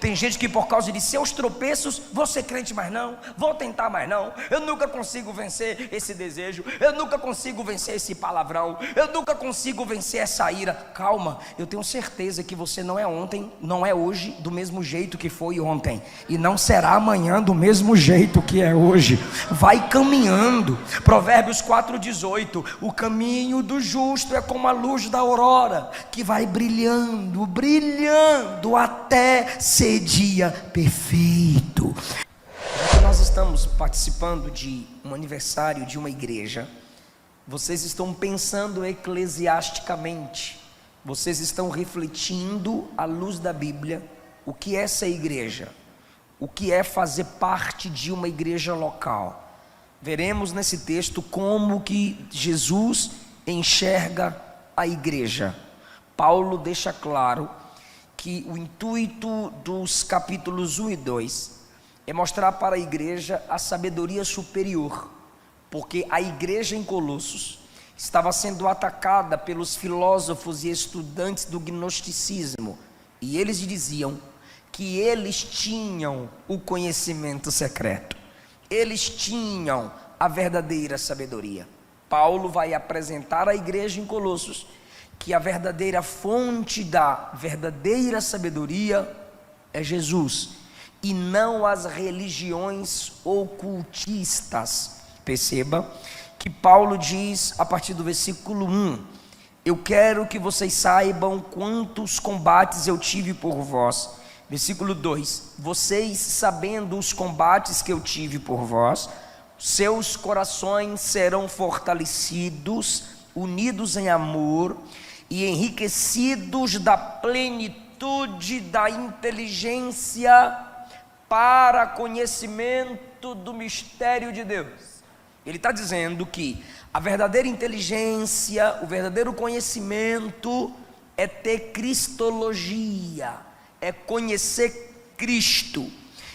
Tem gente que por causa de seus tropeços, vou ser crente mais não, vou tentar mais não, eu nunca consigo vencer esse desejo, eu nunca consigo vencer esse palavrão, eu nunca consigo vencer essa ira. Calma, eu tenho certeza que você não é ontem, não é hoje do mesmo jeito que foi ontem, e não será amanhã do mesmo jeito que é hoje. Vai caminhando. Provérbios 4,18: o caminho do justo é como a luz da aurora, que vai brilhando, brilhando até ser dia perfeito. Já que nós estamos participando de um aniversário de uma igreja, vocês estão pensando eclesiasticamente, vocês estão refletindo à luz da Bíblia o que é essa igreja, o que é fazer parte de uma igreja local. Veremos nesse texto como que Jesus enxerga a igreja. Paulo deixa claro que o intuito dos capítulos 1 e 2 é mostrar para a igreja a sabedoria superior, porque a igreja em Colossos estava sendo atacada pelos filósofos e estudantes do gnosticismo, e eles diziam que eles tinham o conhecimento secreto, eles tinham a verdadeira sabedoria. Paulo vai apresentar à igreja em Colossos que a verdadeira fonte da verdadeira sabedoria é Jesus, e não as religiões ocultistas. Perceba que Paulo diz a partir do versículo 1: eu quero que vocês saibam quantos combates eu tive por vós. Versículo 2: vocês, sabendo os combates que eu tive por vós, seus corações serão fortalecidos, unidos em amor e enriquecidos da plenitude da inteligência para conhecimento do mistério de Deus. Ele está dizendo que a verdadeira inteligência, o verdadeiro conhecimento é ter cristologia, é conhecer Cristo.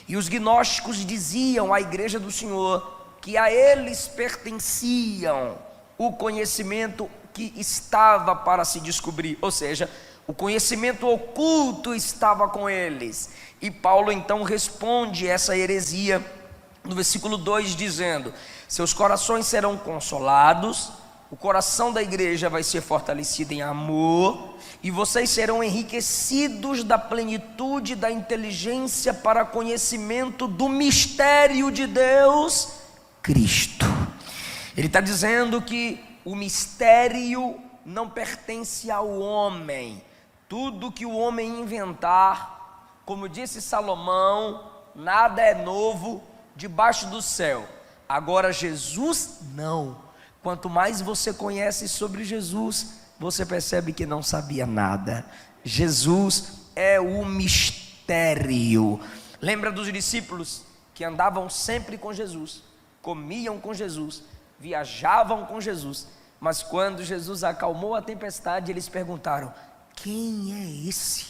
E os gnósticos diziam à igreja do Senhor que a eles pertenciam o conhecimento que estava para se descobrir, ou seja, o conhecimento oculto estava com eles. E Paulo então responde essa heresia no versículo 2 dizendo: seus corações serão consolados, o coração da igreja vai ser fortalecido em amor, e vocês serão enriquecidos da plenitude da inteligência para conhecimento do mistério de Deus, Cristo. Ele está dizendo que o mistério não pertence ao homem. Tudo que o homem inventar, como disse Salomão, nada é novo debaixo do céu. Agora Jesus não. Quanto mais você conhece sobre Jesus, você percebe que não sabia nada. Jesus é o mistério. Lembra dos discípulos que andavam sempre com Jesus, comiam com Jesus, viajavam com Jesus, mas quando Jesus acalmou a tempestade, eles perguntaram: quem é esse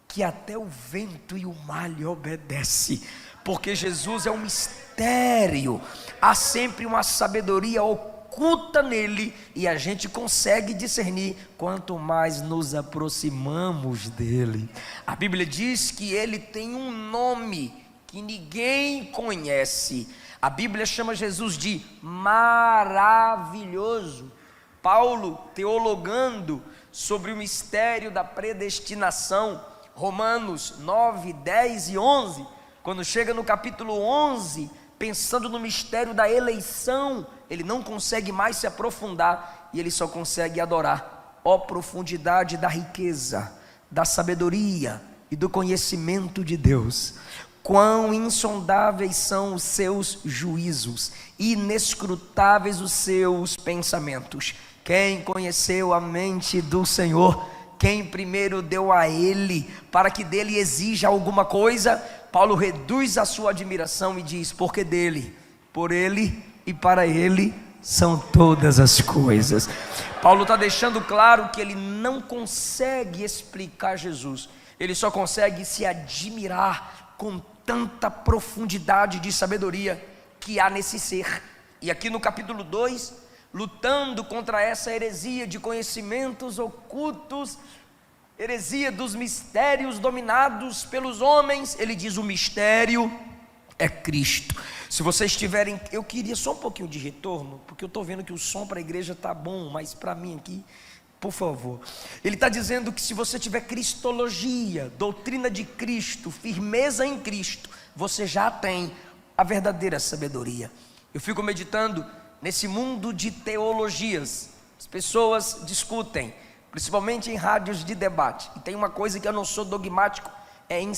que até o vento e o mar lhe obedece? Porque Jesus é um mistério, há sempre uma sabedoria oculta nele, e a gente consegue discernir quanto mais nos aproximamos dele. A Bíblia diz que ele tem um nome que ninguém conhece. A Bíblia chama Jesus de maravilhoso. Paulo, teologando sobre o mistério da predestinação, Romanos 9, 10 e 11, quando chega no capítulo 11, pensando no mistério da eleição, ele não consegue mais se aprofundar, e ele só consegue adorar. Ó profundidade da riqueza, da sabedoria e do conhecimento de Deus! Quão insondáveis são os seus juízos, inescrutáveis os seus pensamentos. Quem conheceu a mente do Senhor? Quem primeiro deu a ele, para que dele exija alguma coisa? Paulo reduz a sua admiração e diz: porque dele, por ele e para ele são todas as coisas. Paulo está deixando claro que ele não consegue explicar Jesus, ele só consegue se admirar com tanta profundidade de sabedoria que há nesse ser. E aqui no capítulo 2, lutando contra essa heresia de conhecimentos ocultos, heresia dos mistérios dominados pelos homens. Ele diz: o mistério é Cristo. Se vocês tiverem, eu queria só um pouquinho de retorno, porque eu estou vendo que o som para a igreja está bom, mas para mim aqui, por favor. Ele está dizendo que se você tiver cristologia, doutrina de Cristo, firmeza em Cristo, você já tem a verdadeira sabedoria. Eu fico meditando nesse mundo de teologias. As pessoas discutem, principalmente em rádios de debate. E tem uma coisa que eu não sou dogmático, é em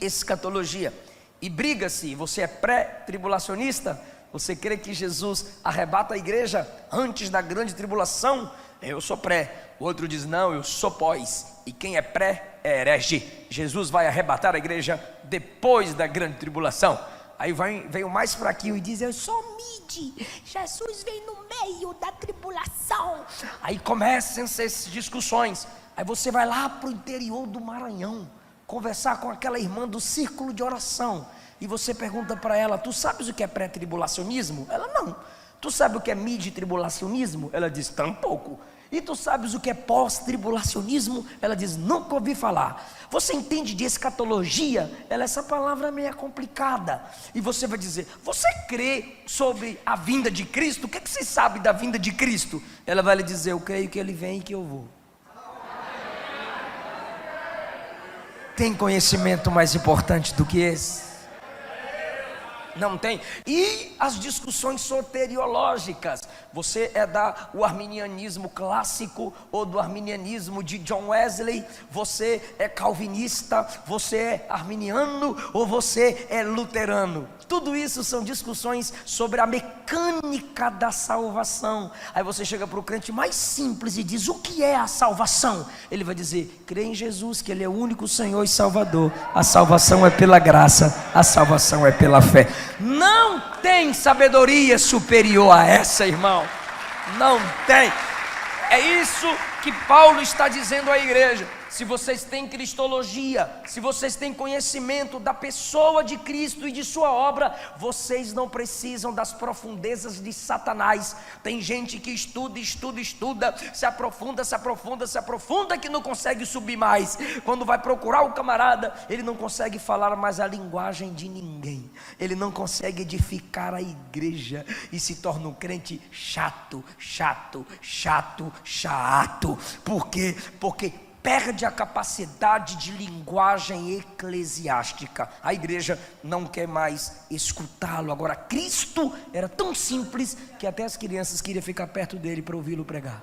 escatologia. E briga-se: você é pré-tribulacionista? Você crê que Jesus arrebata a igreja antes da grande tribulação? Eu sou pré. O outro diz: não, eu sou pós. E quem é pré é herege. Jesus vai arrebatar a igreja depois da grande tribulação. Aí vem o mais fraquinho e diz: eu sou mid, Jesus vem no meio da tribulação. Aí começam essas discussões. Aí você vai lá para o interior do Maranhão conversar com aquela irmã do círculo de oração, e você pergunta para ela: tu sabes o que é pré-tribulacionismo? Ela: não. Tu sabe o que é mid-tribulacionismo? Ela diz: tampouco. E tu sabes o que é pós-tribulacionismo? Ela diz: nunca ouvi falar. Você entende de escatologia? Essa palavra é meio complicada. E você vai dizer: você crê sobre a vinda de Cristo? O que você sabe da vinda de Cristo? Ela vai lhe dizer: eu creio que Ele vem e que eu vou. Tem conhecimento mais importante do que esse? Não tem. E as discussões soteriológicas: você é do arminianismo clássico ou do arminianismo de John Wesley? Você é calvinista? Você é arminiano ou você é luterano? Tudo isso são discussões sobre a mecânica da salvação. Aí você chega para o crente mais simples e diz: o que é a salvação? Ele vai dizer: crê em Jesus, que Ele é o único Senhor e Salvador. A salvação é pela graça, a salvação é pela fé. Não tem sabedoria superior a essa, irmão. Não tem. É isso que Paulo está dizendo à igreja. Se vocês têm cristologia, se vocês têm conhecimento da pessoa de Cristo e de sua obra, vocês não precisam das profundezas de Satanás. Tem gente que estuda, se aprofunda, que não consegue subir mais. Quando vai procurar o camarada, ele não consegue falar mais a linguagem de ninguém. Ele não consegue edificar a igreja e se torna um crente chato. Por quê? Porque perde a capacidade de linguagem eclesiástica. A igreja não quer mais escutá-lo. Agora, Cristo era tão simples que até as crianças queriam ficar perto dele para ouvi-lo pregar.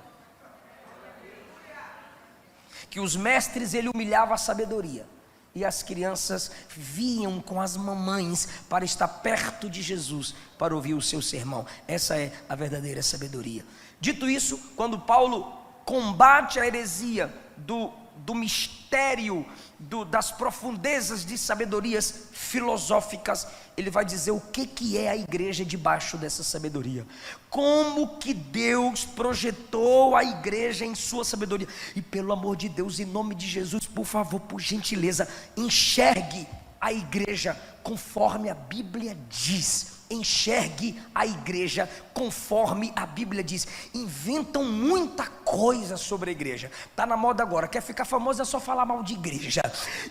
Que os mestres, ele humilhava a sabedoria, e as crianças vinham com as mamães para estar perto de Jesus, para ouvir o seu sermão. Essa é a verdadeira sabedoria. Dito isso, quando Paulo combate a heresia do mistério, das profundezas de sabedorias filosóficas, ele vai dizer o que é a igreja debaixo dessa sabedoria. Como que Deus projetou a igreja em sua sabedoria. E pelo amor de Deus, em nome de Jesus, por favor, por gentileza, enxergue a igreja conforme a Bíblia diz. Enxergue a igreja conforme a Bíblia diz. Inventam muita coisa sobre a igreja. Está na moda agora, quer ficar famoso é só falar mal de igreja.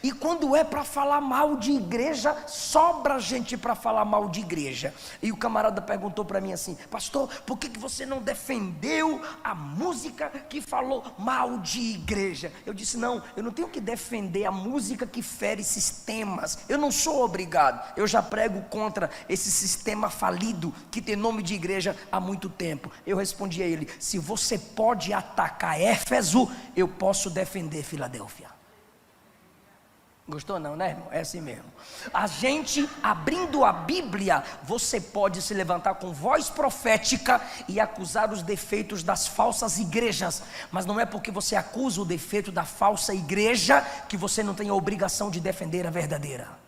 E quando é para falar mal de igreja, sobra gente para falar mal de igreja. E o camarada perguntou para mim assim: pastor, por que você não defendeu a música que falou mal de igreja? Eu disse: não, eu não tenho que defender a música que fere sistemas. Eu não sou obrigado. Eu já prego contra esse sistema falido que tem nome de igreja há muito tempo. Eu respondi a ele: se você pode atacar Éfeso, eu posso defender Filadélfia. Gostou não, né, irmão? É assim mesmo. A gente, abrindo a Bíblia, você pode se levantar com voz profética e acusar os defeitos das falsas igrejas. Mas não é porque você acusa o defeito da falsa igreja que você não tem a obrigação de defender a verdadeira.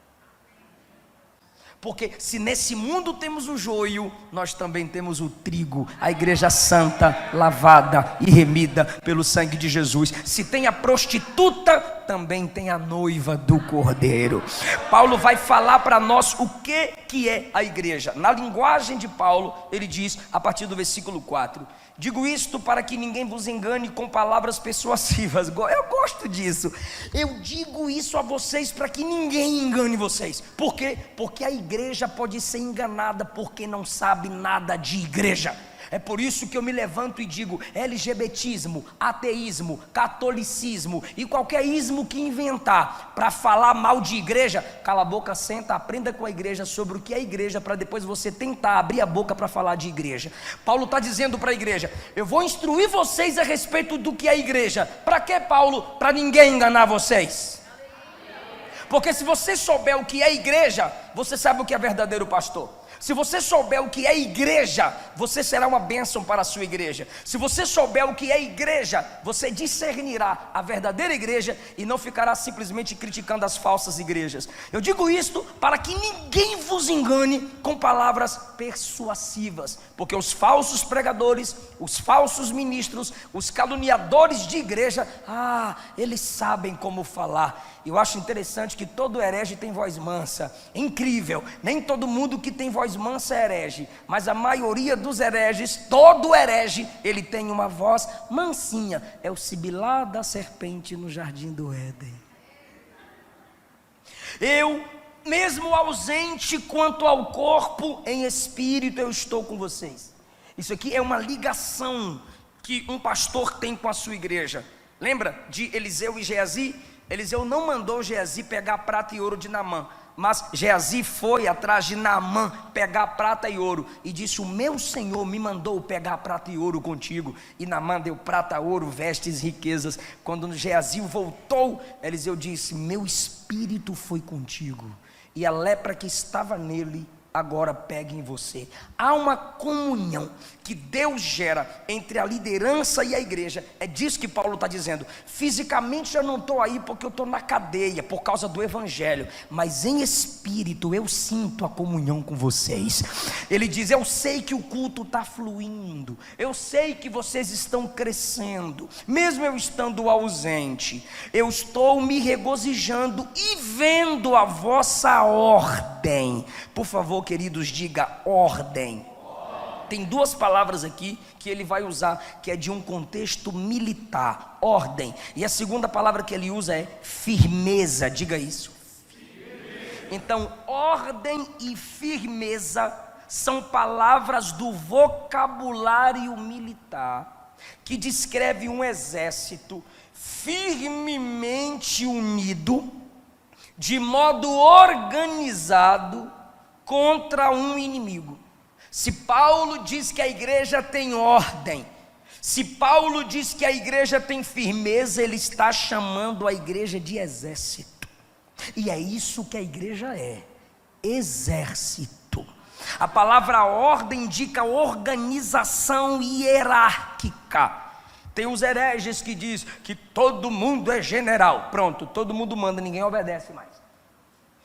Porque se nesse mundo temos o joio, nós também temos o trigo, a igreja santa, lavada e remida pelo sangue de Jesus. Se tem a prostituta, também tem a noiva do Cordeiro. Paulo vai falar para nós o que é a igreja. Na linguagem de Paulo, ele diz, a partir do versículo 4: digo isto para que ninguém vos engane com palavras persuasivas. Eu gosto disso. Eu digo isso a vocês para que ninguém engane vocês. Por quê? Porque a igreja pode ser enganada porque não sabe nada de igreja. É por isso que eu me levanto e digo: LGBTismo, ateísmo, catolicismo e qualquer ismo que inventar para falar mal de igreja, cala a boca, senta, aprenda com a igreja sobre o que é igreja, para depois você tentar abrir a boca para falar de igreja. Paulo está dizendo para a igreja: eu vou instruir vocês a respeito do que é igreja. Para quê, Paulo? Para ninguém enganar vocês. Porque se você souber o que é igreja, você sabe o que é verdadeiro pastor. Se você souber o que é igreja, você será uma bênção para a sua igreja. Se você souber o que é igreja, você discernirá a verdadeira igreja e não ficará simplesmente criticando as falsas igrejas. Eu digo isto para que ninguém vos engane com palavras persuasivas, porque os falsos pregadores, os falsos ministros, os caluniadores de igreja, eles sabem como falar. Eu acho interessante que todo herege tem voz mansa. É incrível, nem todo mundo que tem voz mansa é herege, mas a maioria dos hereges, todo herege, ele tem uma voz mansinha. É o sibilar da serpente no jardim do Éden. Eu, mesmo ausente quanto ao corpo, em espírito eu estou com vocês. Isso aqui é uma ligação que um pastor tem com a sua igreja. Lembra de Eliseu e Geazi? Eliseu não mandou Geazi pegar prata e ouro de Naamã, mas Geazi foi atrás de Naamã pegar prata e ouro e disse: o meu Senhor me mandou pegar prata e ouro contigo. E Naamã deu prata, ouro, vestes, riquezas. Quando Geazi voltou, Eliseu disse: meu espírito foi contigo, e a lepra que estava nele agora pega em você. Há uma comunhão que Deus gera entre a liderança e a igreja. É disso que Paulo está dizendo. Fisicamente eu não estou aí porque eu estou na cadeia por causa do evangelho, mas em espírito eu sinto a comunhão com vocês. Ele diz: eu sei que o culto está fluindo, eu sei que vocês estão crescendo, mesmo eu estando ausente. Eu estou me regozijando e vendo a vossa ordem. Por favor, queridos, diga ordem. Tem duas palavras aqui que ele vai usar, que é de um contexto militar, ordem. E a segunda palavra que ele usa é firmeza, diga isso. Então, ordem e firmeza são palavras do vocabulário militar, que descreve um exército firmemente unido, de modo organizado, contra um inimigo. Se Paulo diz que a igreja tem ordem, se Paulo diz que a igreja tem firmeza, ele está chamando a igreja de exército. E é isso que a igreja é: exército. A palavra ordem indica organização hierárquica. Tem os hereges que diz que todo mundo é general. Pronto, todo mundo manda, ninguém obedece mais.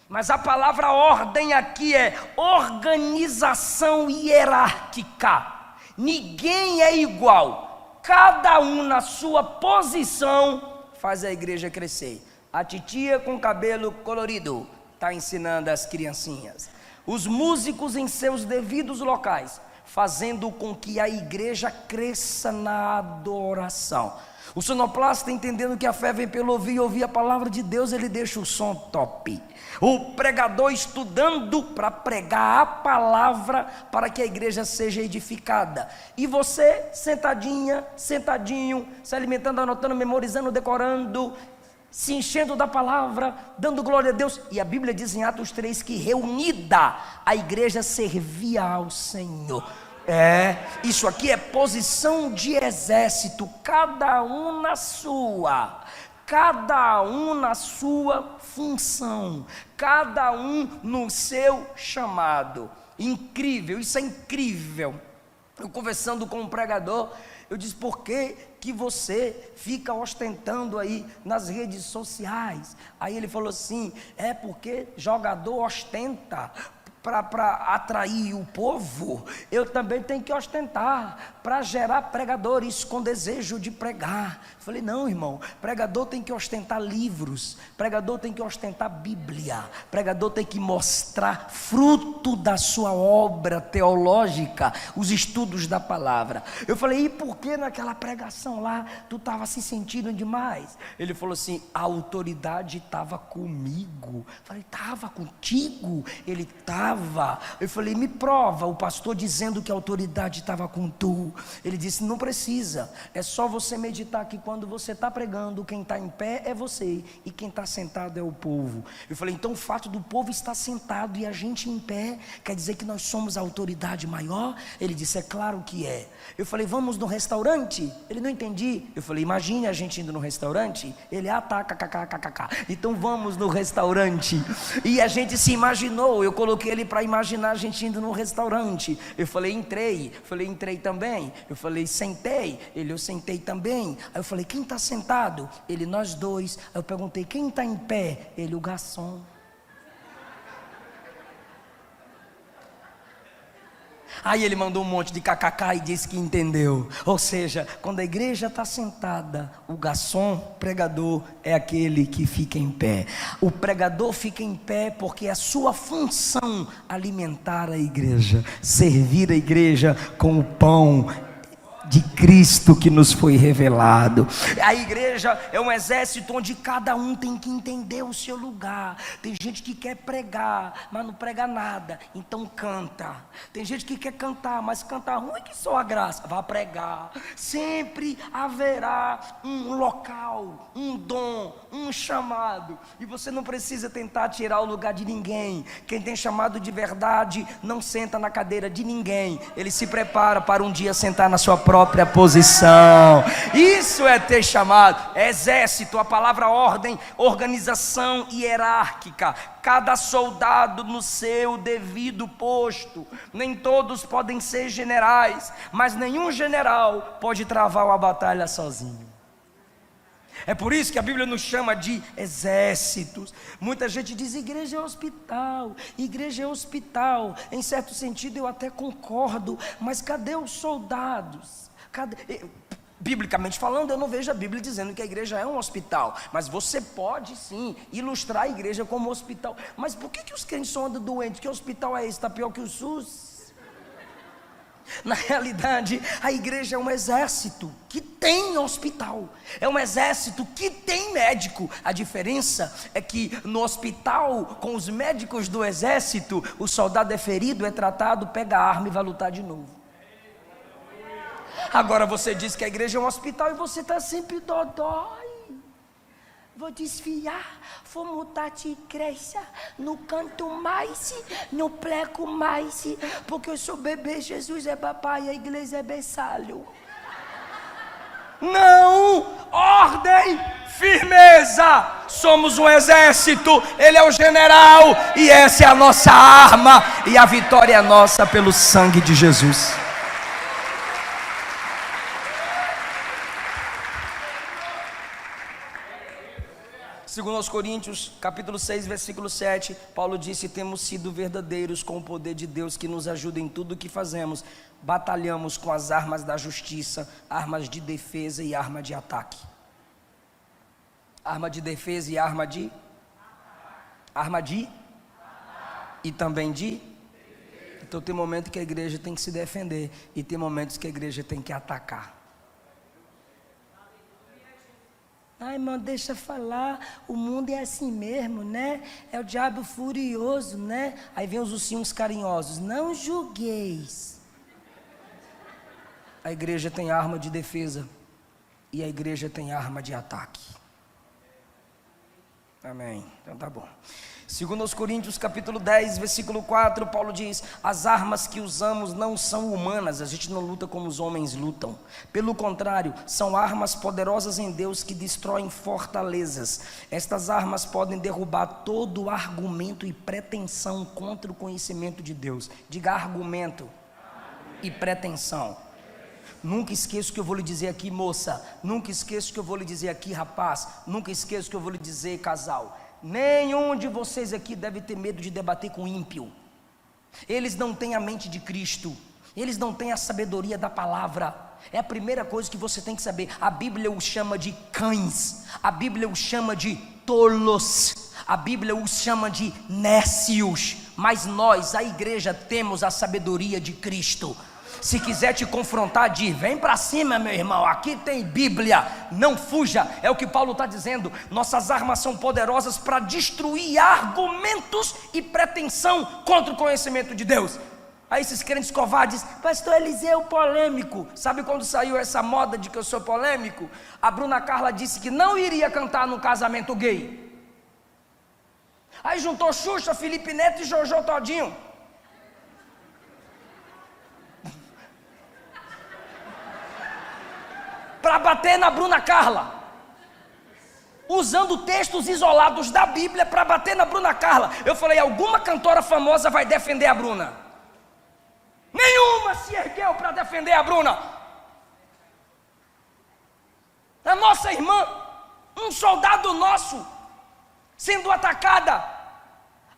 Mas a palavra ordem aqui é organização hierárquica. Ninguém é igual, cada um na sua posição faz a igreja crescer. A titia com cabelo colorido está ensinando as criancinhas, os músicos em seus devidos locais, fazendo com que a igreja cresça na adoração. O sonoplasta, entendendo que a fé vem pelo ouvir, e ouvir a palavra de Deus, ele deixa o som top. O pregador estudando para pregar a palavra, para que a igreja seja edificada. E você, sentadinha, sentadinho, se alimentando, anotando, memorizando, decorando, se enchendo da palavra, dando glória a Deus. E a Bíblia diz em Atos 3 que reunida a igreja servia ao Senhor. Isso aqui é posição de exército, cada um na sua função, cada um no seu chamado. Incrível, isso é incrível. Eu conversando com um pregador, eu disse: por que você fica ostentando aí nas redes sociais? Aí ele falou assim: é porque jogador ostenta. para atrair o povo, eu também tenho que ostentar, para gerar pregadores com desejo de pregar. Falei, não, irmão, pregador tem que ostentar livros, pregador tem que ostentar Bíblia, pregador tem que mostrar fruto da sua obra teológica, os estudos da palavra. Eu falei, e por que naquela pregação lá, tu estava se sentindo demais? Ele falou assim, a autoridade estava comigo. Eu falei, estava contigo? Ele estava. Eu falei, me prova o pastor dizendo que a autoridade estava com tu. Ele disse, não precisa, é só você meditar que quando você está pregando, quem está em pé é você, e quem está sentado é o povo. Eu falei, então o fato do povo estar sentado e a gente em pé, quer dizer que nós somos a autoridade maior? Ele disse, é claro que é. Eu falei, vamos no restaurante? Ele, não entendi. Eu falei, imagine a gente indo no restaurante. Ele, tá, kkkk. Então vamos no restaurante. E a gente se imaginou, eu coloquei ele para imaginar a gente indo no restaurante. Eu falei, entrei também. Eu falei, sentei. Ele, eu sentei também. Aí eu falei, quem está sentado? Ele, nós dois. Aí eu perguntei, quem está em pé? Ele, o garçom. Aí ele mandou um monte de kkk e disse que entendeu. Ou seja, quando a igreja está sentada, o garçom, pregador, é aquele que fica em pé. O pregador fica em pé porque é a sua função alimentar a igreja, servir a igreja com o pão de Cristo que nos foi revelado. A igreja é um exército onde cada um tem que entender o seu lugar. Tem gente que quer pregar, mas não prega nada, então canta. Tem gente que quer cantar, mas canta ruim que só a graça. Vá pregar. Sempre haverá um local, um dom, um chamado, e você não precisa tentar tirar o lugar de ninguém. Quem tem chamado de verdade não senta na cadeira de ninguém, ele se prepara para um dia sentar na sua própria posição. Isso é ter chamado. Exército, a palavra ordem, organização hierárquica, cada soldado no seu devido posto. Nem todos podem ser generais, mas nenhum general pode travar uma batalha sozinho. É por isso que a Bíblia nos chama de exércitos. Muita gente diz, igreja é hospital, igreja é hospital. Em certo sentido eu até concordo, mas cadê os soldados? Biblicamente falando, eu não vejo a Bíblia dizendo que a igreja é um hospital, mas você pode sim ilustrar a igreja como hospital. Mas por que os crentes só andam doentes? Que hospital é esse? Está pior que o SUS? Na realidade, a igreja é um exército que tem hospital, é um exército que tem médico. A diferença é que no hospital, com os médicos do exército, o soldado é ferido, é tratado, pega a arma e vai lutar de novo. Agora você diz que a igreja é um hospital e você está sempre dodói. Vou desviar, vou mudar de igreja, não canto mais, não prego mais, porque eu sou bebê, Jesus é papai, a igreja é berçário. Não, ordem, firmeza, somos um exército, ele é o general, e essa é a nossa arma, e a vitória é nossa pelo sangue de Jesus. Segundo aos Coríntios, capítulo 6, versículo 7, Paulo disse, temos sido verdadeiros com o poder de Deus que nos ajuda em tudo o que fazemos, batalhamos com as armas da justiça, armas de defesa e arma de ataque. Arma de defesa e arma de? Arma de? E também de? Então tem momentos que a igreja tem que se defender, e tem momentos que a igreja tem que atacar. Ai, irmão, deixa falar, o mundo é assim mesmo, né? É o diabo furioso, né? Aí vem os ursinhos carinhosos, não julgueis. A igreja tem arma de defesa e a igreja tem arma de ataque. Amém, então tá bom. Segundo aos Coríntios capítulo 10, versículo 4, Paulo diz, as armas que usamos não são humanas, a gente não luta como os homens lutam. Pelo contrário, são armas poderosas em Deus que destroem fortalezas. Estas armas podem derrubar todo argumento e pretensão contra o conhecimento de Deus. Diga argumento e pretensão. Nunca esqueça o que eu vou lhe dizer aqui, moça. Nunca esqueça o que eu vou lhe dizer aqui, rapaz. Nunca esqueça o que eu vou lhe dizer, casal. Nenhum de vocês aqui deve ter medo de debater com ímpio. Eles não têm a mente de Cristo, eles não têm a sabedoria da palavra. É a primeira coisa que você tem que saber. A Bíblia os chama de cães, a Bíblia os chama de tolos, a Bíblia os chama de nécios. Mas nós, a igreja, temos a sabedoria de Cristo. Se quiser te confrontar, diz: vem para cima, meu irmão, aqui tem Bíblia, não fuja. É o que Paulo está dizendo. Nossas armas são poderosas para destruir argumentos e pretensão contra o conhecimento de Deus. Aí esses crentes covardes: pastor Eliseu polêmico. Sabe quando saiu essa moda de que eu sou polêmico? A Bruna Carla disse que não iria cantar num casamento gay. Aí juntou Xuxa, Felipe Neto e Jojo Todinho. Para bater na Bruna Carla, usando textos isolados da Bíblia para bater na Bruna Carla. Eu falei: alguma cantora famosa vai defender a Bruna? Nenhuma se ergueu para defender a Bruna. A nossa irmã, um soldado nosso, sendo atacada.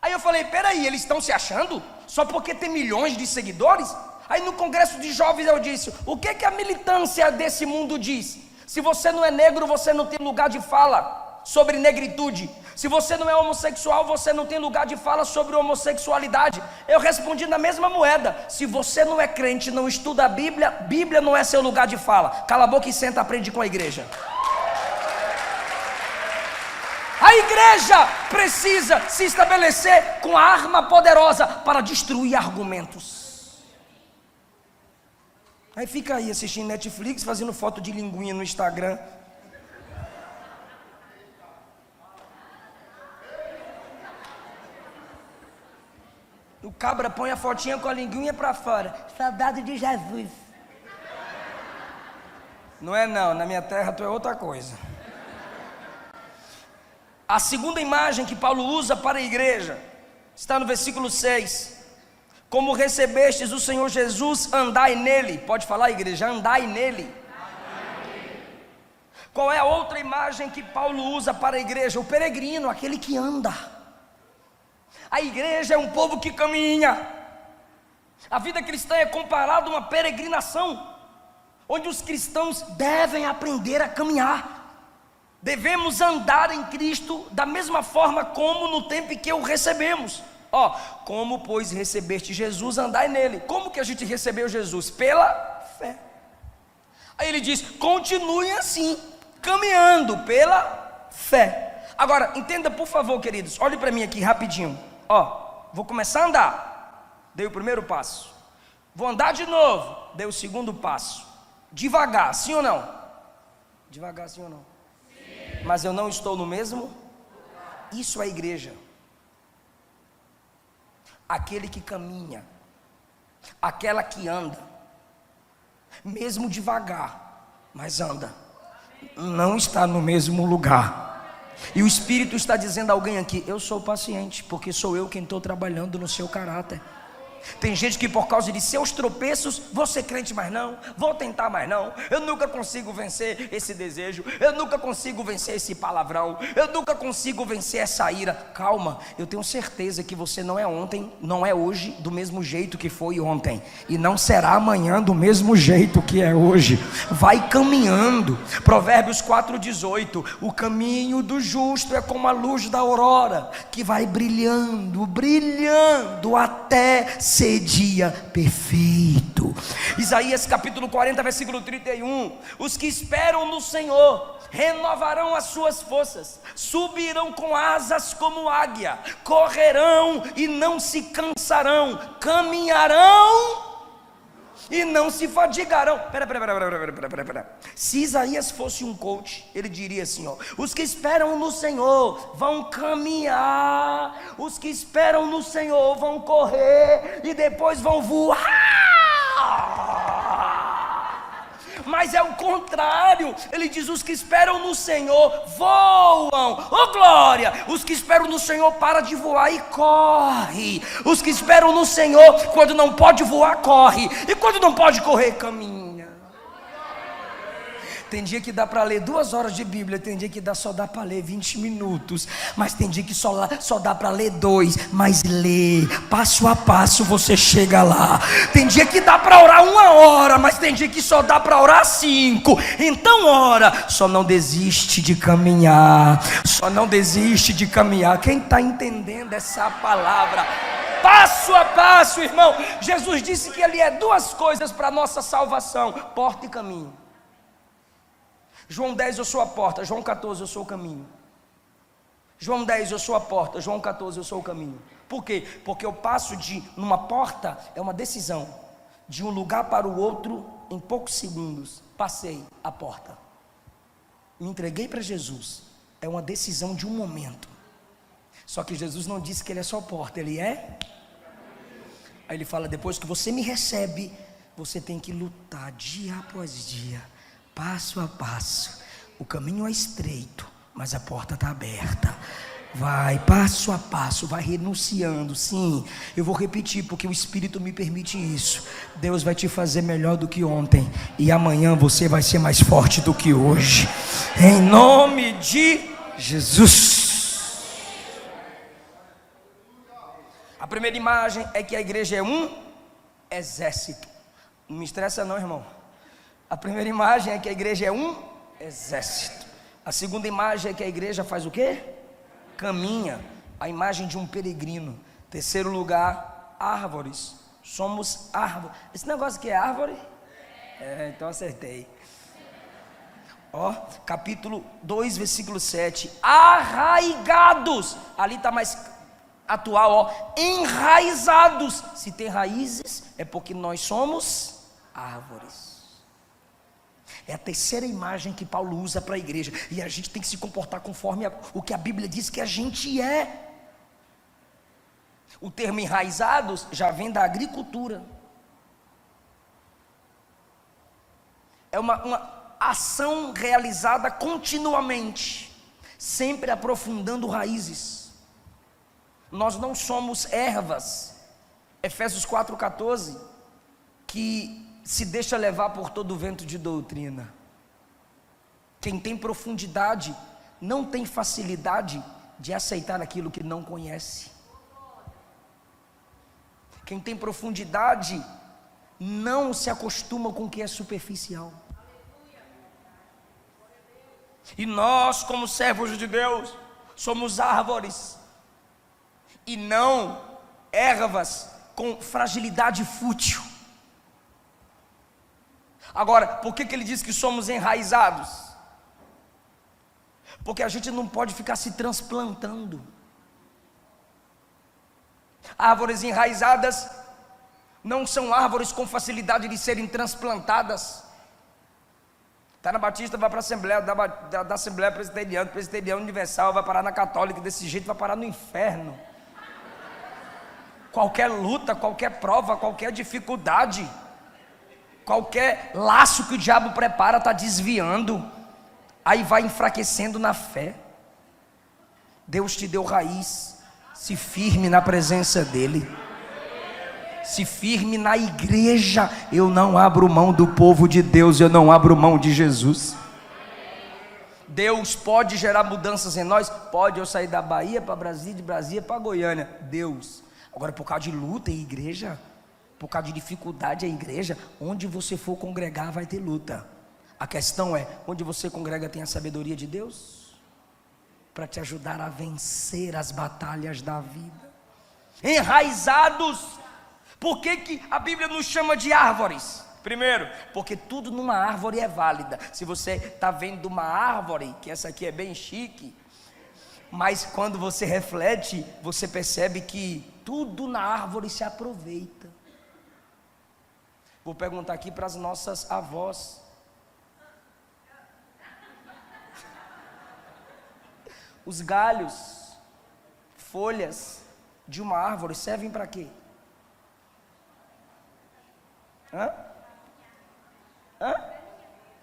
Aí eu falei: peraí, eles estão se achando? Só porque tem milhões de seguidores? Aí no congresso de jovens eu disse: o que a militância desse mundo diz? Se você não é negro, você não tem lugar de fala sobre negritude. Se você não é homossexual, você não tem lugar de fala sobre homossexualidade. Eu respondi na mesma moeda: se você não é crente, não estuda a Bíblia, Bíblia não é seu lugar de fala. Cala a boca e senta, aprende com a igreja. A igreja precisa se estabelecer com a arma poderosa para destruir argumentos. Aí fica aí assistindo Netflix, fazendo foto de linguinha no Instagram. O cabra põe a fotinha com a linguinha para fora. Saudade de Jesus. Não é não, na minha terra tu é outra coisa. A segunda imagem que Paulo usa para a igreja está no versículo 6. Como recebestes o Senhor Jesus, andai nele. Pode falar, igreja, andai nele. Qual é a outra imagem que Paulo usa para a igreja? O peregrino, aquele que anda. A igreja é um povo que caminha. A vida cristã é comparada a uma peregrinação, onde os cristãos devem aprender a caminhar. Devemos andar em Cristo da mesma forma como no tempo em que o recebemos. Como pois recebeste Jesus, andai nele. Como que a gente recebeu Jesus? Pela fé. Aí ele diz: continuem assim, caminhando pela fé. Agora, entenda por favor, queridos, olhe para mim aqui rapidinho. Vou começar a andar, dei o primeiro passo. Vou andar de novo, dei o segundo passo. Devagar, sim ou não? Devagar, sim ou não? Sim. Mas eu não estou no mesmo? Isso é igreja. Aquele que caminha, aquela que anda, mesmo devagar, mas anda, não está no mesmo lugar. E o Espírito está dizendo a alguém aqui: eu sou paciente, porque sou eu quem estou trabalhando no seu caráter. Tem gente que por causa de seus tropeços: vou ser crente mais não, vou tentar mais não, eu nunca consigo vencer esse desejo, eu nunca consigo vencer esse palavrão, eu nunca consigo vencer essa ira. Calma, eu tenho certeza que você não é ontem, não é hoje do mesmo jeito que foi ontem, e não será amanhã do mesmo jeito que é hoje. Vai caminhando. Provérbios 4,18: o caminho do justo é como a luz da aurora, que vai brilhando, brilhando até ser dia perfeito. Isaías capítulo 40, versículo 31: os que esperam no Senhor renovarão as suas forças, subirão com asas como águia, correrão e não se cansarão, caminharão e não se fadigarão. Pera. Se Isaías fosse um coach, ele diria assim: os que esperam no Senhor vão caminhar, os que esperam no Senhor vão correr e depois vão voar. Mas é o contrário, ele diz: os que esperam no Senhor voam. Glória! Os que esperam no Senhor para de voar e corre. Os que esperam no Senhor, quando não pode voar, corre, e quando não pode correr, caminha. Tem dia que dá para ler 2 horas de Bíblia, tem dia que só dá para ler 20 minutos, mas tem dia que só dá para ler 2, mas lê, passo a passo você chega lá. Tem dia que dá para orar 1 hora, mas tem dia que só dá para orar 5. Então ora, só não desiste de caminhar, só não desiste de caminhar. Quem está entendendo essa palavra? Passo a passo, irmão. Jesus disse que Ele é 2 coisas para a nossa salvação: porta e caminho. João 10, eu sou a porta. João 14, eu sou o caminho. João 10, eu sou a porta. João 14, eu sou o caminho. Por quê? Porque eu passo numa porta, é uma decisão, de um lugar para o outro em poucos segundos. Passei a porta, me entreguei para Jesus. É uma decisão de um momento. Só que Jesus não disse que Ele é só porta, Ele é. Aí Ele fala: depois que você me recebe, você tem que lutar dia após dia, passo a passo. O caminho é estreito, mas a porta está aberta. Vai passo a passo, vai renunciando. Sim, eu vou repetir porque o Espírito me permite isso. Deus vai te fazer melhor do que ontem, e amanhã você vai ser mais forte do que hoje, em nome de Jesus. A primeira imagem é que a igreja é um exército. Não me estressa não, irmão. A primeira imagem é que a igreja é um exército. A segunda imagem é que a igreja faz o quê? Caminha. A imagem de um peregrino. Terceiro lugar, árvores. Somos árvores. Esse negócio aqui é árvore? Então acertei. Capítulo 2, versículo 7. Arraigados. Ali está mais atual, enraizados. Se tem raízes, é porque nós somos árvores. É a terceira imagem que Paulo usa para a igreja, e a gente tem que se comportar conforme o que a Bíblia diz que a gente é. O termo enraizados já vem da agricultura. É uma ação realizada continuamente, sempre aprofundando raízes. Nós não somos ervas, Efésios 4,14, que se deixa levar por todo o vento de doutrina. Quem tem profundidade não tem facilidade de aceitar aquilo que não conhece. Quem tem profundidade não se acostuma com o que é superficial. E nós, como servos de Deus, somos árvores e não ervas com fragilidade fútil. Agora, por que ele diz que somos enraizados? Porque a gente não pode ficar se transplantando. Árvores enraizadas não são árvores com facilidade de serem transplantadas. Está na Batista, vai para a Assembleia, da Assembleia Presbiteriana Universal, vai parar na Católica, desse jeito vai parar no inferno. Qualquer luta, qualquer prova, qualquer dificuldade, qualquer laço que o diabo prepara está desviando, aí vai enfraquecendo na fé. Deus te deu raiz, se firme na presença dEle, se firme na igreja. Eu não abro mão do povo de Deus, eu não abro mão de Jesus. Deus pode gerar mudanças em nós? Pode. Eu sair da Bahia para Brasília, de Brasília para Goiânia, Deus. Agora, por causa de luta em igreja, por causa de dificuldade em igreja, onde você for congregar vai ter luta. A questão é, onde você congrega tem a sabedoria de Deus para te ajudar a vencer as batalhas da vida. Enraizados. Por que a Bíblia nos chama de árvores? Primeiro, porque tudo numa árvore é válida. Se você está vendo uma árvore, que essa aqui é bem chique, mas quando você reflete, você percebe que tudo na árvore se aproveita. Vou perguntar aqui para as nossas avós. Os galhos, folhas de uma árvore servem para quê?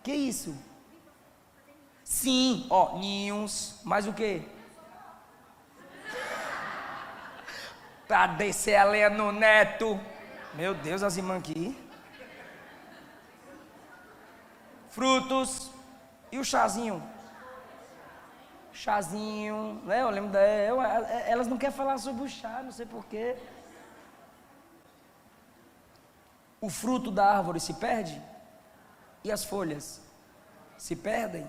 Que isso? Sim, ninhos, mais o quê? Para descer a lenha no neto. Meu Deus, as irmãs aqui. Frutos, E o chazinho? Chazinho, né? Eu lembro elas não querem falar sobre o chá, não sei porquê. O fruto da árvore se perde? E as folhas se perdem?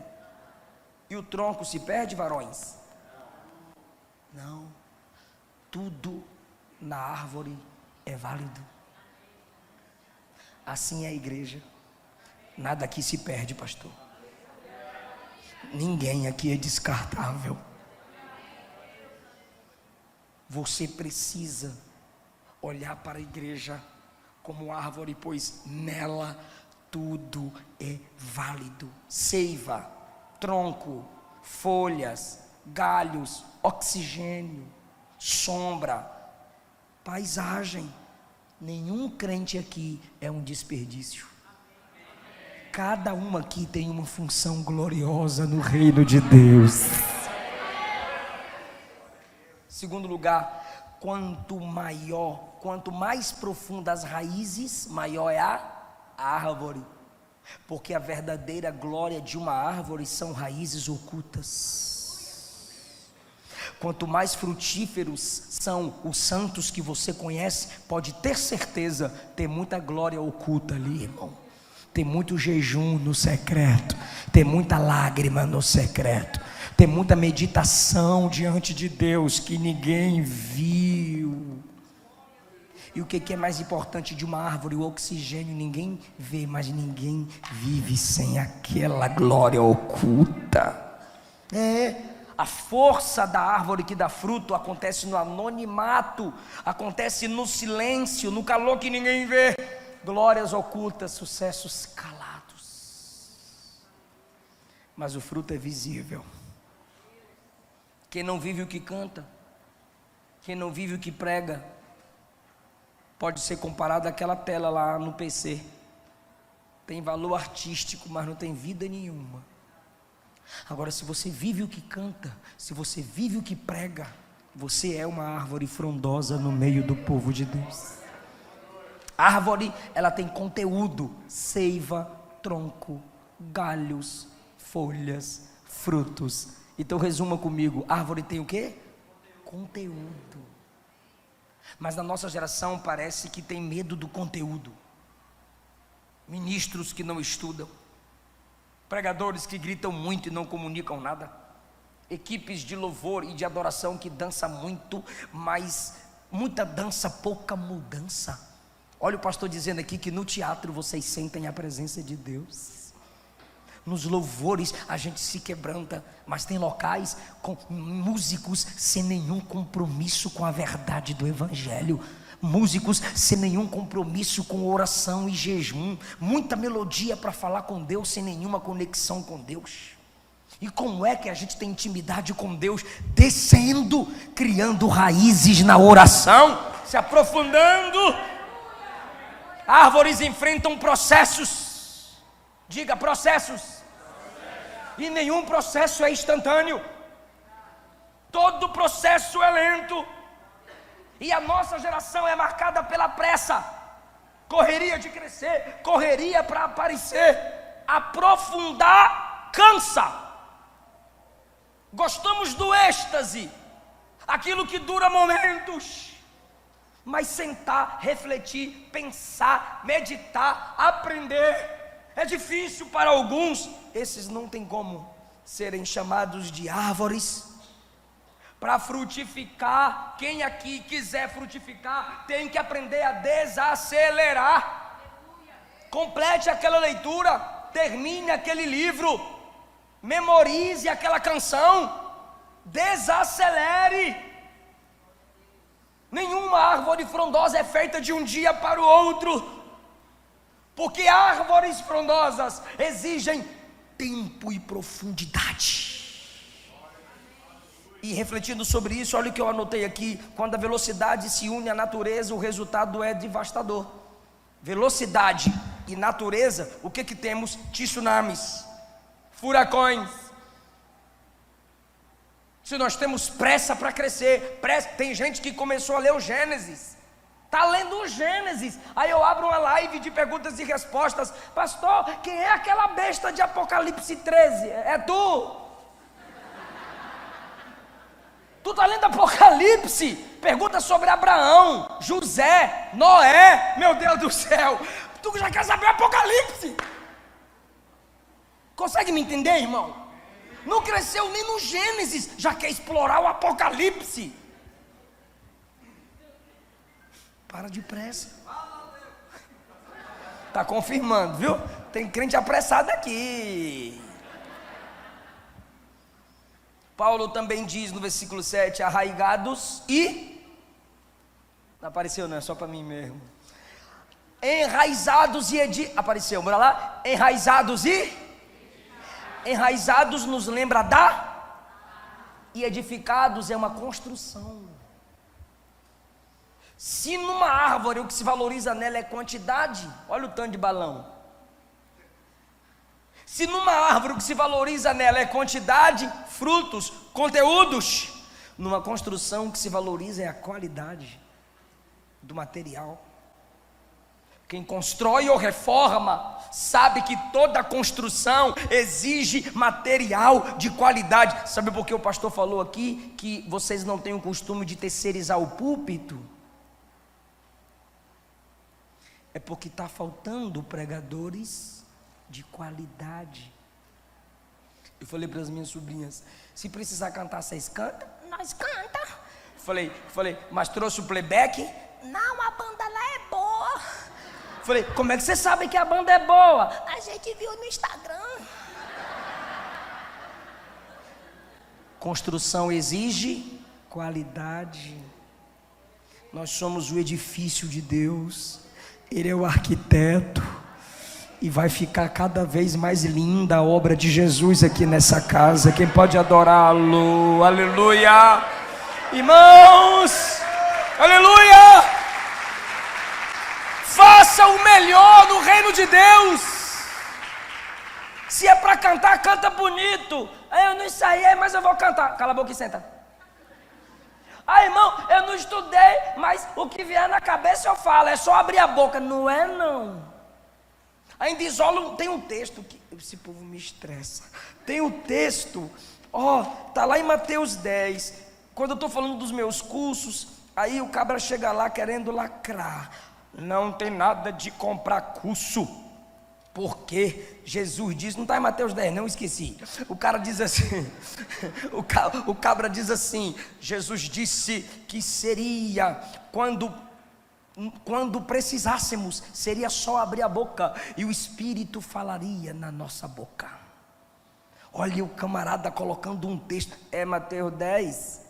E o tronco se perde, varões? Não. Tudo na árvore é válido. Assim é a igreja. Nada aqui se perde, pastor. Ninguém aqui é descartável. Você precisa olhar para a igreja como árvore, pois nela tudo é válido. Seiva, tronco, folhas, galhos, oxigênio, sombra, paisagem. Nenhum crente aqui é um desperdício. Cada um aqui tem uma função gloriosa no reino de Deus. Segundo lugar, quanto mais profundas as raízes, maior é a árvore. Porque a verdadeira glória de uma árvore são raízes ocultas. Quanto mais frutíferos são os santos que você conhece, pode ter certeza, tem muita glória oculta ali, irmão. Tem muito jejum no secreto, tem muita lágrima no secreto, tem muita meditação diante de Deus que ninguém viu. E o que é mais importante de uma árvore? O oxigênio. Ninguém vê, mas ninguém vive sem aquela glória oculta. A força da árvore que dá fruto acontece no anonimato, acontece no silêncio, no calor que ninguém vê. Glórias ocultas, sucessos calados. Mas o fruto é visível. Quem não vive o que canta, quem não vive o que prega, pode ser comparado àquela tela lá no PC. Tem valor artístico, mas não tem vida nenhuma. Agora, se você vive o que canta, se você vive o que prega, você é uma árvore frondosa no meio do povo de Deus. A árvore, ela tem conteúdo: seiva, tronco, galhos, folhas, frutos. Então resuma comigo: árvore tem o quê? Conteúdo. Mas na nossa geração parece que tem medo do conteúdo. Ministros que não estudam, pregadores que gritam muito e não comunicam nada, equipes de louvor e de adoração que dançam muito, mas muita dança, pouca mudança. Olha o pastor dizendo aqui que no teatro vocês sentem a presença de Deus. Nos louvores a gente se quebranta, mas tem locais com músicos sem nenhum compromisso com a verdade do evangelho. Músicos sem nenhum compromisso com oração e jejum. Muita melodia para falar com Deus sem nenhuma conexão com Deus. E como é que a gente tem intimidade com Deus? Descendo, criando raízes na oração, se aprofundando. Árvores enfrentam processos. Diga, processos. E nenhum processo é instantâneo. Todo processo é lento. E a nossa geração é marcada pela pressa. Correria de crescer, correria para aparecer. Aprofundar cansa. Gostamos do êxtase, aquilo que dura momentos. Mas sentar, refletir, pensar, meditar, aprender é difícil para alguns. Esses não tem como serem chamados de árvores. Para frutificar, quem aqui quiser frutificar, tem que aprender a desacelerar. Complete aquela leitura, termine aquele livro, memorize aquela canção, desacelere. Nenhuma árvore frondosa é feita de um dia para o outro, porque árvores frondosas exigem tempo e profundidade. E refletindo sobre isso, olha o que eu anotei aqui: quando a velocidade se une à natureza, o resultado é devastador. Velocidade e natureza, o que temos? Tsunamis, furacões. Se nós temos pressa para crescer, tem gente que começou a ler o Gênesis, Está lendo o Gênesis. Aí eu abro uma live de perguntas e respostas. Pastor, quem é aquela besta de Apocalipse 13? É tu? Tu está lendo Apocalipse? Pergunta sobre Abraão, José, Noé. Meu Deus do céu. Tu já quer saber Apocalipse? Consegue me entender, irmão? Não cresceu nem no Gênesis, já quer explorar o Apocalipse. Para depressa. Está confirmando, viu? Tem crente apressado aqui. Paulo também diz no versículo 7, arraigados e... Não apareceu não, é só para mim mesmo. Enraizados e... Apareceu, bora lá. Enraizados e... Enraizados nos lembra da... E edificados é uma construção. Se numa árvore o que se valoriza nela é quantidade, olha o tanto de balão. Se numa árvore o que se valoriza nela é quantidade, frutos, conteúdos, numa construção o que se valoriza é a qualidade do material. Quem constrói ou reforma sabe que toda construção exige material de qualidade. Sabe por que o pastor falou aqui que vocês não têm o costume de terceirizar o púlpito? É porque está faltando pregadores de qualidade. Eu falei para as minhas sobrinhas, se precisar cantar, vocês cantam? Nós canta. Falei, mas trouxe o playback? Não, a banda lá é boa. Falei, como é que você sabe que a banda é boa? A gente viu no Instagram. Construção exige qualidade. Nós somos o edifício de Deus. Ele é o arquiteto. E vai ficar cada vez mais linda a obra de Jesus aqui nessa casa. Quem pode adorá-lo? Aleluia! Irmãos! Aleluia! Faça o melhor no reino de Deus. Se é para cantar, canta bonito. Eu não ensaiei, mas eu vou cantar. Cala a boca e senta. Irmão, eu não estudei, mas o que vier na cabeça eu falo. É só abrir a boca. Não é não. Ainda isola, tem um texto que esse povo me estressa. Tem um texto, tá lá em Mateus 10. Quando eu estou falando dos meus cursos, aí o cabra chega lá querendo lacrar. Não tem nada de comprar curso, porque Jesus diz, não está em Mateus 10 não, esqueci. O cara diz assim, o cabra diz assim, Jesus disse que seria quando precisássemos, seria só abrir a boca e o Espírito falaria na nossa boca. Olha o camarada colocando um texto, é Mateus 10?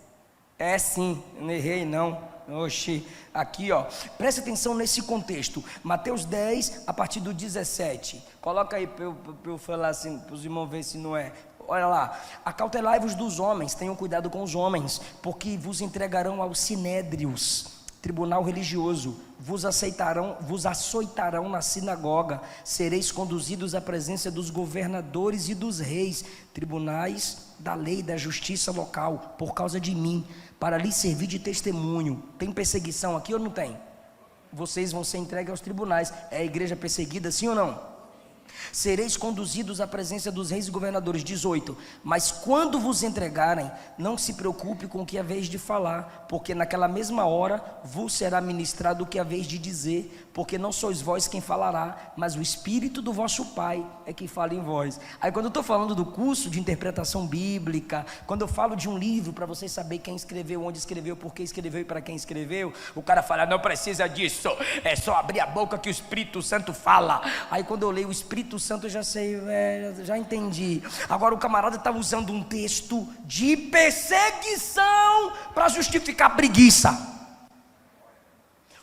É sim, não errei não. Oxi, aqui preste atenção nesse contexto, Mateus 10, a partir do 17, coloca aí para eu falar assim, para os irmãos verem se não é. Olha lá, acautelai-vos dos homens, tenham cuidado com os homens, porque vos entregarão aos sinédrios, tribunal religioso, vos açoitarão na sinagoga, sereis conduzidos à presença dos governadores e dos reis, tribunais da lei e da justiça local, por causa de mim, para lhes servir de testemunho. Tem perseguição aqui ou não tem? Vocês vão ser entregues aos tribunais. É a igreja perseguida, sim ou não? Sereis conduzidos à presença dos reis e governadores. 18. Mas quando vos entregarem, não se preocupe com o que é vez de falar, porque naquela mesma hora vos será ministrado o que é vez de dizer, porque não sois vós quem falará, mas o Espírito do vosso Pai é que fala em vós. Aí quando eu estou falando do curso de interpretação bíblica, quando eu falo de um livro para vocês saberem quem escreveu, onde escreveu, por que escreveu e para quem escreveu, o cara fala, não precisa disso, é só abrir a boca que o Espírito Santo fala. Aí quando eu leio o Espírito Santo eu já sei, já entendi. Agora o camarada está usando um texto de perseguição para justificar preguiça.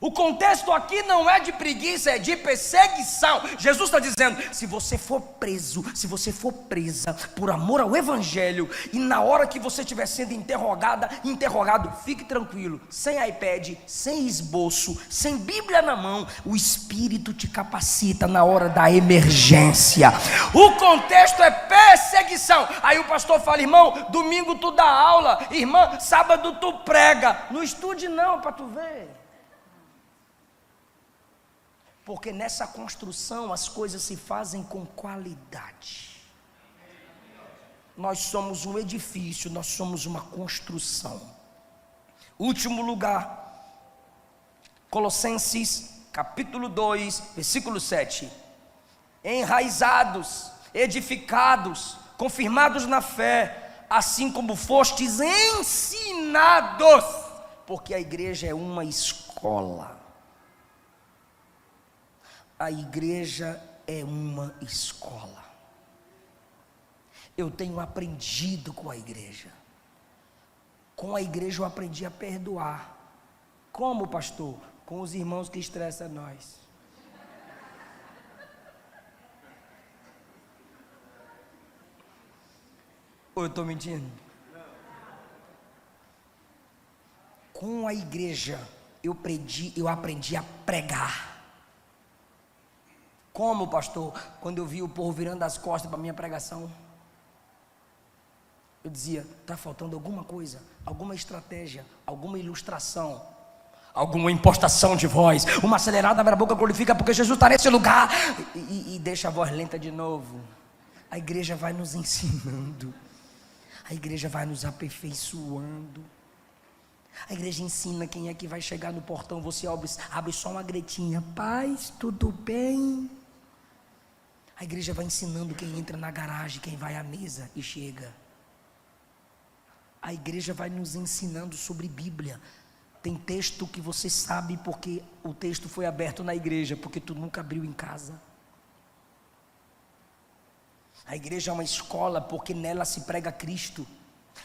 O contexto aqui não é de preguiça, é de perseguição. Jesus está dizendo, se você for preso, se você for presa por amor ao Evangelho, e na hora que você estiver sendo interrogado, fique tranquilo, sem iPad, sem esboço, sem Bíblia na mão, o Espírito te capacita na hora da emergência. O contexto é perseguição. Aí o pastor fala, irmão, domingo tu dá aula, irmã, sábado tu prega. Não estude não, para tu ver. Porque nessa construção as coisas se fazem com qualidade. Nós somos um edifício, nós somos uma construção. Último lugar, Colossenses capítulo 2, versículo 7. Enraizados, edificados, confirmados na fé, assim como fostes ensinados, porque a igreja é uma escola. A igreja é uma escola. Eu tenho aprendido com a igreja. Com a igreja eu aprendi a perdoar. Como, pastor? Com os irmãos que estressam nós. Ou eu estou mentindo? Com a igreja eu aprendi a pregar. Como, pastor? Quando eu vi o povo virando as costas para a minha pregação, eu dizia, está faltando alguma coisa, alguma estratégia, alguma ilustração, alguma impostação de voz, uma acelerada, abre a boca, glorifica, porque Jesus está nesse lugar, e deixa a voz lenta de novo. A igreja vai nos ensinando, a igreja vai nos aperfeiçoando, a igreja ensina quem é que vai chegar no portão. Você abre só uma gretinha, paz, tudo bem? A igreja vai ensinando quem entra na garagem, quem vai à mesa e chega. A igreja vai nos ensinando sobre Bíblia. Tem texto que você sabe porque o texto foi aberto na igreja, porque tu nunca abriu em casa. A igreja é uma escola porque nela se prega Cristo.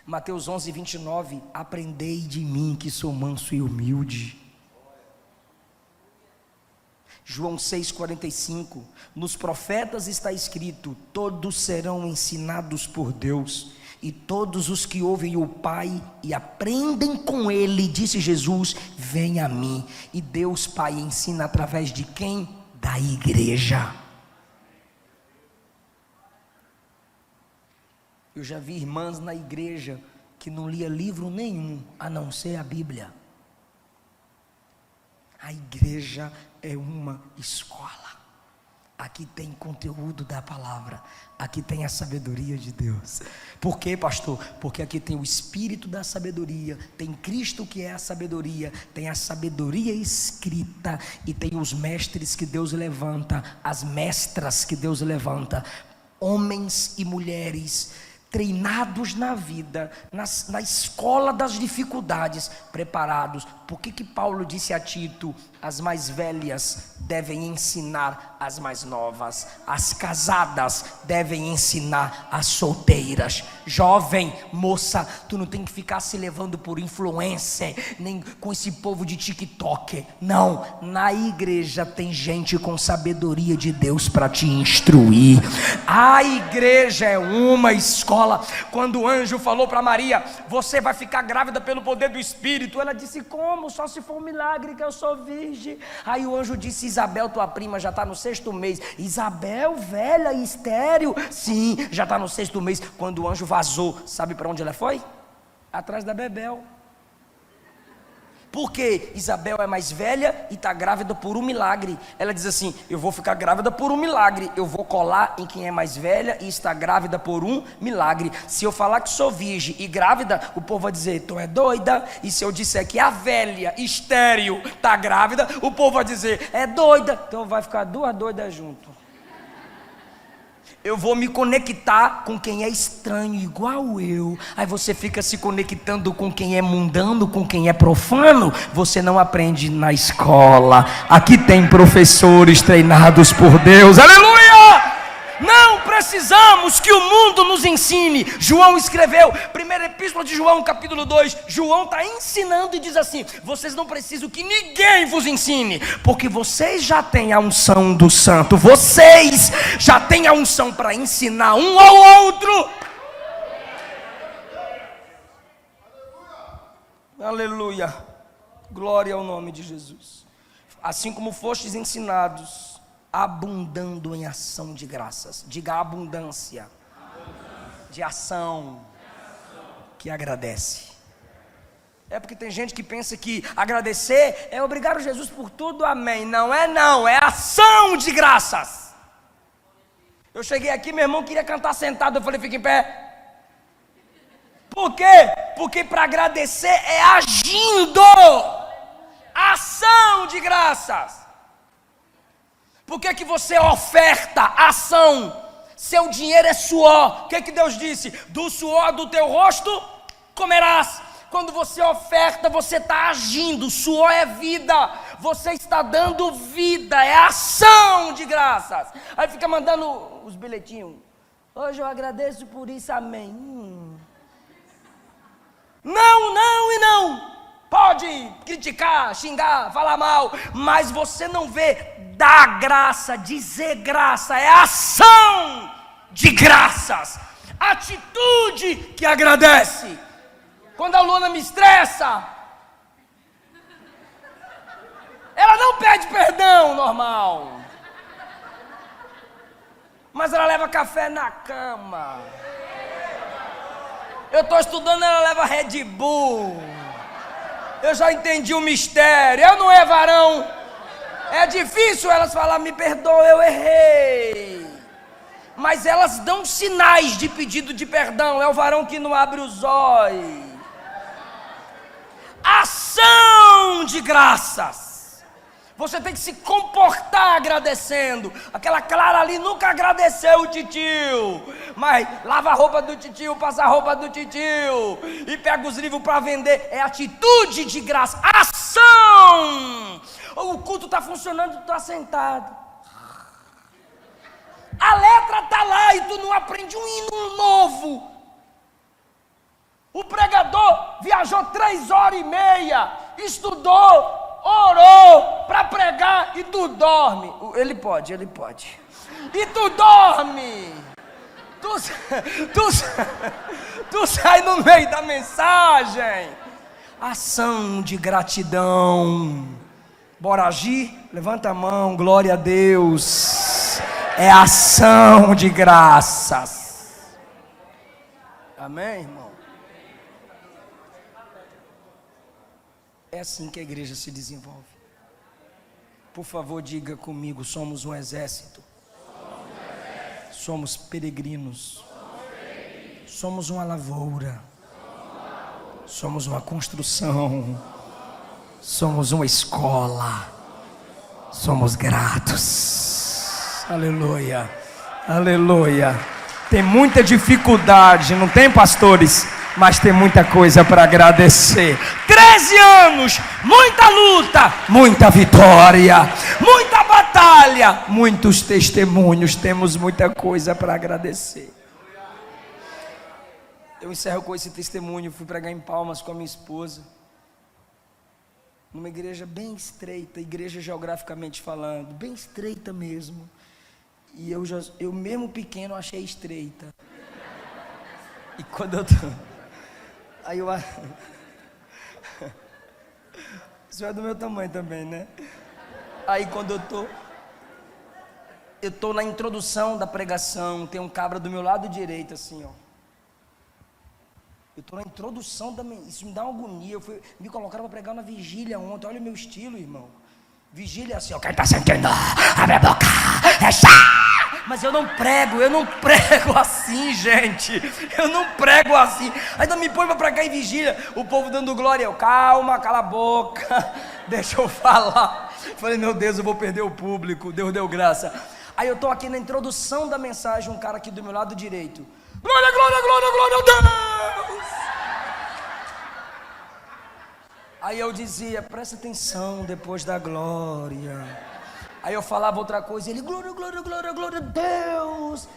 Mateus 11, 29, aprendei de mim que sou manso e humilde. João 6, 45, nos profetas está escrito, todos serão ensinados por Deus, e todos os que ouvem o Pai e aprendem com Ele, disse Jesus, vem a mim. E Deus Pai ensina através de quem? Da igreja. Eu já vi irmãs na igreja que não lia livro nenhum, a não ser a Bíblia. A igreja é uma escola. Aqui tem conteúdo da palavra, aqui tem a sabedoria de Deus. Por quê, pastor? Porque aqui tem o Espírito da sabedoria, tem Cristo que é a sabedoria, tem a sabedoria escrita e tem os mestres que Deus levanta, as mestras que Deus levanta, homens e mulheres treinados na vida, na escola das dificuldades, preparados. Por que Paulo disse a Tito, as mais velhas devem ensinar as mais novas, as casadas devem ensinar as solteiras. Jovem, moça, tu não tem que ficar se levando por influencer, nem com esse povo de TikTok, não, na igreja tem gente com sabedoria de Deus para te instruir. A igreja é uma escola. Quando o anjo falou para Maria, você vai ficar grávida pelo poder do Espírito, ela disse, como? Só se for um milagre que eu sou virgem. Aí o anjo disse, Isabel, tua prima já está no 6º mês. Isabel, velha e estéril? Sim, já está no 6º mês. Quando o anjo vazou, sabe para onde ela foi? Atrás da Bebel. Porque Isabel é mais velha e está grávida por um milagre. Ela diz assim, eu vou ficar grávida por um milagre, eu vou colar em quem é mais velha e está grávida por um milagre. Se eu falar que sou virgem e grávida, o povo vai dizer, tu é doida. E se eu disser que a velha estéril está grávida, o povo vai dizer, é doida. Então vai ficar duas doidas junto. Eu vou me conectar com quem é estranho igual eu. Aí você fica se conectando com quem é mundano, com quem é profano. Você não aprende na escola. Aqui tem professores treinados por Deus. Aleluia! Não precisamos que o mundo nos ensine. João escreveu, primeira epístola de João, capítulo 2. João está ensinando e diz assim, vocês não precisam que ninguém vos ensine, porque vocês já têm a unção do santo. Vocês já têm a unção para ensinar um ao outro. Aleluia, glória ao nome de Jesus. Assim como fostes ensinados, abundando em ação de graças. Diga abundância, de ação que agradece. É porque tem gente que pensa que agradecer é obrigado a Jesus por tudo, amém. Não é não, é ação de graças. Eu cheguei aqui, meu irmão queria cantar sentado, eu falei, fica em pé. Por quê? Porque para agradecer é agindo. Ação de graças. Por que que você oferta ação? Seu dinheiro é suor. O que que Deus disse? Do suor do teu rosto comerás. Quando você oferta, você está agindo. Suor é vida. Você está dando vida. É ação de graças. Aí fica mandando os bilhetinhos. Hoje eu agradeço por isso, amém. Não, não e não. Pode criticar, xingar, falar mal, mas você não vê dar graça, dizer graça, é ação de graças, atitude que agradece. Quando a Luana me estressa, ela não pede perdão normal, mas ela leva café na cama. Eu estou estudando, ela leva Red Bull. Eu já entendi o mistério. Eu não é varão. É difícil elas falar, me perdoa, eu errei. Mas elas dão sinais de pedido de perdão. É o varão que não abre os olhos. Ação de graças. Você tem que se comportar agradecendo. Aquela Clara ali nunca agradeceu o titio, mas lava a roupa do titio, passa a roupa do titio e pega os livros para vender. É atitude de graça, ação. O culto está funcionando, tu está sentado. A letra está lá e tu não aprende um hino novo. O pregador viajou 3h30, estudou, orou para pregar e tu dorme. Ele pode. E tu dorme. Tu sai no meio da mensagem. Ação de gratidão. Bora agir? Levanta a mão, glória a Deus. É ação de graças. Amém, irmão? É assim que a igreja se desenvolve. Por favor, diga comigo: somos um exército. Somos peregrinos. Somos uma lavoura. Somos uma construção. Somos uma escola. Somos gratos. Aleluia. Aleluia. Tem muita dificuldade, não tem, pastores? Mas tem muita coisa para agradecer. 13 anos, muita luta, muita vitória, muita batalha, muitos testemunhos. Temos muita coisa para agradecer. Eu encerro com esse testemunho. Fui pregar em Palmas com a minha esposa, numa igreja bem estreita, igreja geograficamente falando, bem estreita mesmo. E eu mesmo pequeno achei estreita. E quando eu tô... Aí eu... O senhor é do meu tamanho também, né? Aí quando eu tô na introdução da pregação, tem um cabra do meu lado direito assim, ó. Eu tô na introdução da... Isso me dá uma agonia. Me colocaram para pregar na vigília ontem. Olha o meu estilo, irmão. Vigília assim, ó. Quem tá sentindo? Abre a boca. É chato. Mas eu não prego assim, gente. Eu não prego assim. Ainda me põe para pregar em vigília. O povo dando glória. Eu, calma, cala a boca. Deixa eu falar. Falei, meu Deus, eu vou perder o público. Deus deu graça. Aí eu tô aqui na introdução da mensagem. Um cara aqui do meu lado direito. Glória, glória, glória, glória a Deus. Aí eu dizia, presta atenção depois da glória. Aí eu falava outra coisa, ele, glória, glória, glória, glória a Deus.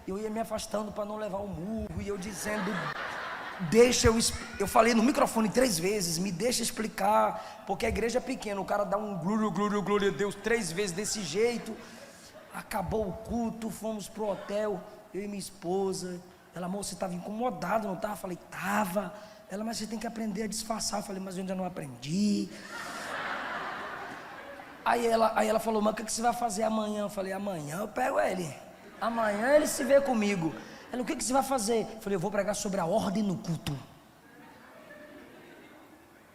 Eu ia me afastando para não levar o murro, e eu dizendo, eu falei no microfone 3 vezes, me deixa explicar, porque a igreja é pequena, o cara dá um glória, glória, glória a Deus 3 vezes desse jeito. Acabou o culto, fomos pro hotel, eu e minha esposa. Ela, amor, você estava incomodado, não estava? Eu falei, estava. Ela, mas você tem que aprender a disfarçar. Eu falei, mas eu ainda não aprendi. Aí ela falou, mas o que você vai fazer amanhã? Eu falei, amanhã eu pego ele. Amanhã ele se vê comigo. Ela, o que você vai fazer? Eu falei, eu vou pregar sobre a ordem no culto.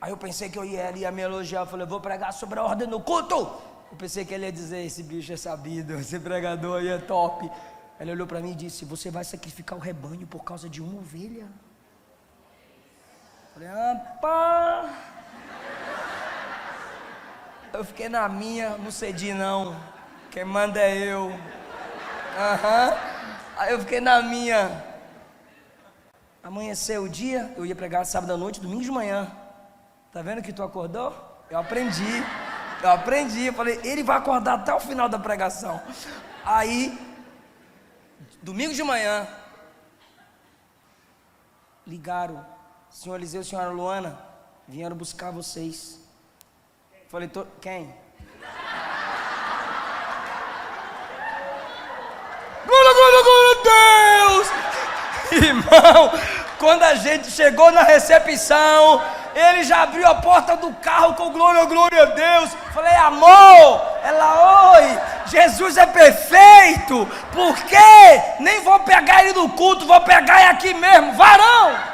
Aí eu pensei que ele ia me elogiar. Eu falei, vou pregar sobre a ordem no culto. Eu pensei que ele ia dizer, esse bicho é sabido, esse pregador aí é top. Ele olhou para mim e disse, você vai sacrificar o rebanho por causa de uma ovelha? Eu falei, pá. Eu fiquei na minha, não cedi não. Quem manda é eu. Aí eu fiquei na minha. Amanheceu o dia, eu ia pregar sábado à noite, domingo de manhã. Tá vendo que tu acordou? Eu aprendi. Eu falei, ele vai acordar até o final da pregação. Aí, domingo de manhã, ligaram, senhor Eliseu, senhora Luana, vieram buscar vocês. Falei, quem? Glória a Deus! Irmão, quando a gente chegou na recepção, ele já abriu a porta do carro com glória a Deus. Falei, amor, ela, oi, Jesus é perfeito. Por quê? Nem vou pegar ele no culto, vou pegar ele aqui mesmo, varão.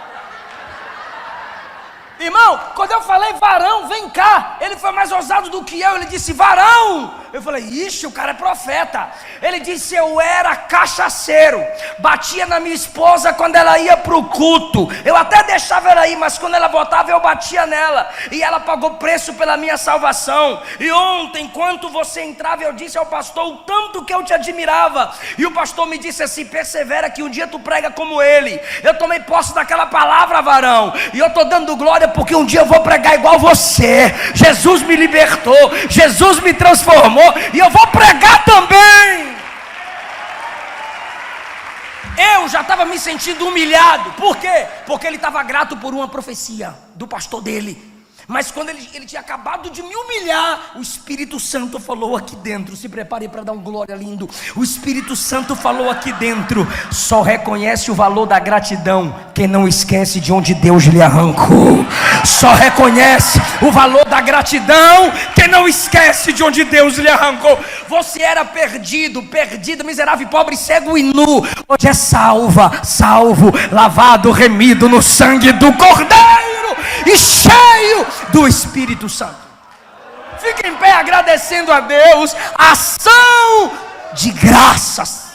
Irmão, quando eu falei varão, vem cá, ele foi mais ousado do que eu, ele disse varão. Eu falei, ixi, o cara é profeta. Ele disse, eu era cachaceiro, batia na minha esposa quando ela ia para o culto. Eu até deixava ela ir, mas quando ela voltava eu batia nela. E ela pagou preço pela minha salvação. E ontem, enquanto você entrava, eu disse ao pastor o tanto que eu te admirava. E o pastor me disse assim, persevera que um dia tu prega como ele. Eu tomei posse daquela palavra, varão. E eu estou dando glória porque um dia eu vou pregar igual você. Jesus me libertou, Jesus me transformou, e eu vou pregar também. Eu já estava me sentindo humilhado. Por quê? Porque ele estava grato por uma profecia do pastor dele. Mas quando ele tinha acabado de me humilhar, o Espírito Santo falou aqui dentro, se prepare para dar um glória lindo. O Espírito Santo falou aqui dentro, só reconhece o valor da gratidão quem não esquece de onde Deus lhe arrancou. Só reconhece o valor da gratidão quem não esquece de onde Deus lhe arrancou. Você era perdido, miserável, pobre, cego e nu. Hoje é salvo, lavado, remido no sangue do Cordeiro e cheio do Espírito Santo. Fica em pé agradecendo a Deus, ação de graças.